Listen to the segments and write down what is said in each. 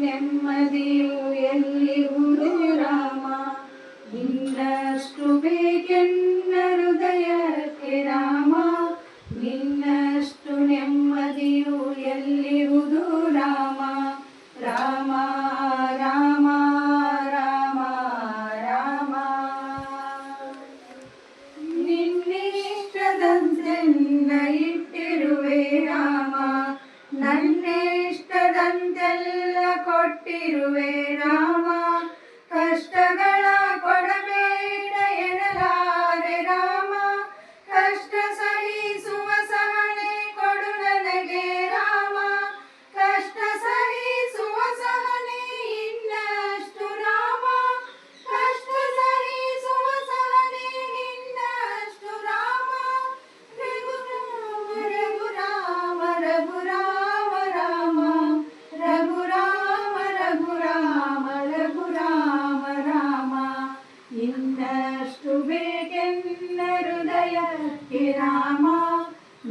ನೆಮ್ಮದಿಯು ಎಲ್ಲಿರುವುದು ರಾಮ. ಇನ್ನಷ್ಟು ಬೇಕೆನ್ನ ಹೃದಯಕ್ಕೆ ರಾಮ, ನಿನ್ನಷ್ಟು ನೆಮ್ಮದಿಯು ಎಲ್ಲಿರುವುದು ರಾಮ. ರಾಮ ರಾಮ ರಾಮ ರಾಮ, ನಿನ್ನಿಷ್ಟದಂತೆನ್ನ ಇಟ್ಟಿರುವೆ ರಾಮ, ನನ್ನಿಷ್ಟದಂತೆಲ್ಲ ಕೊಟ್ಟಿರುವೆ ರಾಮ. ಕಷ್ಟಗಳ ಕೊಡಬೇಡ ಎನ್ನಲಾರೆ ರಾಮ, ಕಷ್ಟ ಸಹಿಸುವ ಸಹನೆ ಕೊಡು ನನಗೆ ರಾಮ. ಕಷ್ಟ ಸಹಿಸುವ ಸಹನೆ ಇನ್ನಷ್ಟು ರಾಮ, ಕಷ್ಟ ಸಹಿಸುವ ಸಹನೆ ಇನ್ನಷ್ಟು ರಾಮ. ರಘುರಾಮ ರಘುರಾಮ ರಾಮ, ರಘುರಾಮ ರಘುರಾಮ ರಘುರಾಮ ರಾಮ. ಇನ್ನಷ್ಟು ಬೇಕೆನ್ನ ಹೃದಯಕ್ಕೆ ರಾಮ,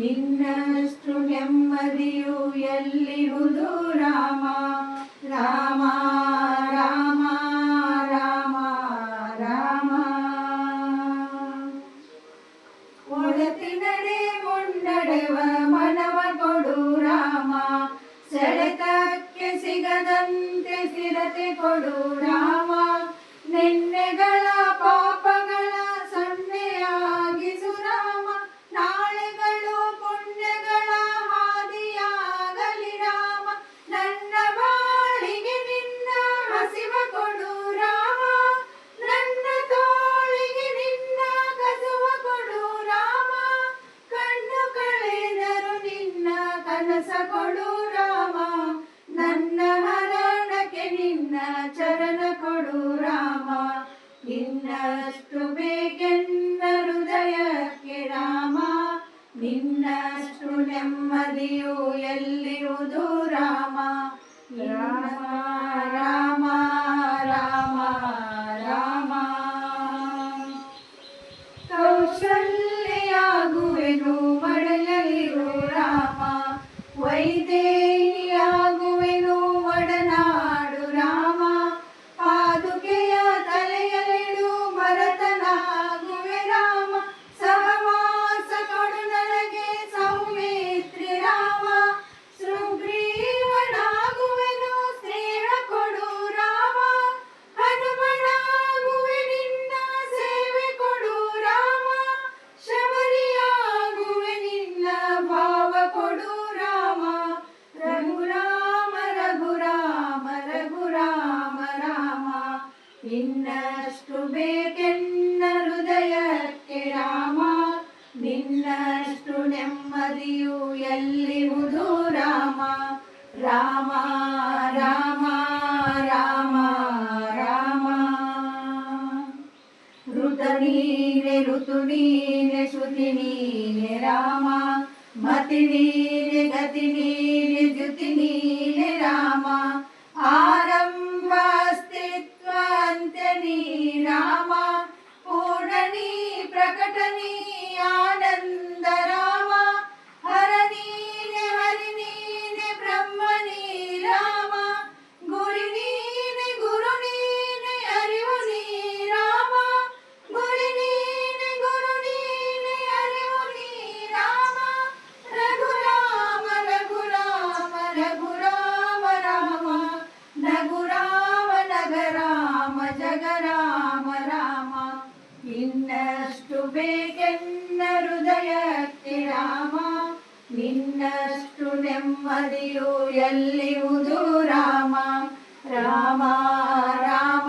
ನಿನ್ನಷ್ಟು ನೆಮ್ಮದಿಯು ಎಲ್ಲಿರುವುದು ರಾಮ. ರಾಮ ರಾಮ ರಾಮ ರಾಮ, ಒಳತಿನಡೆ ಮುನ್ನಡೆವ ಮನವ ಕೊಡು ರಾಮ, ಸೆಳೆತಕ್ಕೆ ಸಿಗದಂತೆ ಸ್ಥಿರತೆ ಕೊಡು ರಾಮ. ನಿನ್ನೆಗಳ ಪಾಪಗಳ ಸೊನ್ನೆಯಾಗಿಸು ರಾಮ, ನಾಳೆಗಳು ಪುಣ್ಯಗಳ ಹಾದಿಯಾಗಲಿ ರಾಮ. ನನ್ನ ಬಾಳಿಗೆ ನಿನ್ನ ಹಸಿವ ಕೊಡು ರಾಮ, ನನ್ನ ತೋಳಿಗೆ ನಿನ್ನ ಕಸುವ ಕೊಡು ರಾಮ. ಕಣ್ಣು ಕಳೆದರು ನಿನ್ನ ಕನಸ ಕೊಡು ರಾಮ, ನನ್ನ ಹರಣಕ್ಕೆ ನಿನ್ನ ಚರಣ ಕೊಡು ರಾಮ. ಇನ್ನಷ್ಟು ಬೇಕೆನ್ನ ಹೃದಯಕ್ಕೆ ರಾಮ, ನಿನ್ನಷ್ಟು ನೆಮ್ಮದಿಯು ಎಲ್ಲಿರುವುದು ರಾಮ. ರಾಮ ರಾಮ ರಾಮ ರಾಮ, ಕೌಶಲ್ಯಾಗುವೆನು ಮಡಲಲ್ಲಿರು ರಾಮ, ವೈದೇಹಿಯಾಗುವೆನು ಒಡನಾಡು ರಾಮ. ಪಾದುಕೆಯ ತಲೆಯಲಿಡು ಭರತನಾಗುವೆ ರಾಮ, ಸಹವಾಸ ಕೊಡು ನನಗೆ ಸೌಮಿತ್ರಿ ರಾಮ. ಸುಗ್ರೀವನಾಗುವೆನು ಸ್ನೇಹ ಕೊಡು ರಾಮ, ಹನುಮನಾಗುವೆ ನಿನ್ನ ಸೇವೆ ಕೊಡು ರಾಮ. ಶಬರಿಯಾಗುವೆ ನಿನ್ನ ಭಾವ ಕೊಡು ರಾಮ. ರಘುರಾಮ ರಘುರಾಮ ರಘುರಾಮ ರಾಮ, ಇನ್ನಷ್ಟು ಬೇಕೆನ್ನ ಹೃದಯಕ್ಕೆ ರಾಮ, ನಿನ್ನಷ್ಟು ನೆಮ್ಮದಿಯು ಎಲ್ಲಿರುವುದು ರಾಮ. ರಾಮ ರಾಮ ರಾಮ ರಾಮ, ಋತ ನೀನೆ ಋತು ನೀನೆ ಶ್ರುತಿ ನೀನೆ ರಾಮ, ಮತಿ ನೀನೆ ಗತಿ ನೀನೆ ಜ್ಯುತಿ ನೀನೆ ರಾಮ. ಆರಂಭ ಅಸ್ತಿತ್ವ ಅಂತ್ಯ ನೀ ರಾಮ, ಪೂರ್ಣ ನೀ ಪ್ರಕಟ ನೀ ಆನಂದ ರಾಮ. ಹರ ನೀನೆ ಹರಿ ನೀನೆ ಬ್ರಹ್ಮ ನೀ ರಾಮ, ಗುರಿ ನೀನೆ ಗುರು ನೀನೆ ಅರಿವು ನೀ ರಾಮ. ಗುರಿ ನೀನೆ ಗುರು ನೀನೆ ಅರಿವು ನೀ ರಾಮ. ರಘುರಾಮ ರಘುರಾಮ ರಘುರಾಮ ರಾಮ, ನಗುರಾಮ ನಗರಾಮ ಜಗರಾಮ ರಾಮ. ಇನ್ನಷ್ಟು ಬೇಕೆನ್ನ ಹೃದಯಕ್ಕೆ ರಾಮ, ನಿನ್ನಷ್ಟು ನೆಮ್ಮದಿಯು ಎಲ್ಲಿರುವುದು ರಾಮ. ರಾಮ ರಾಮ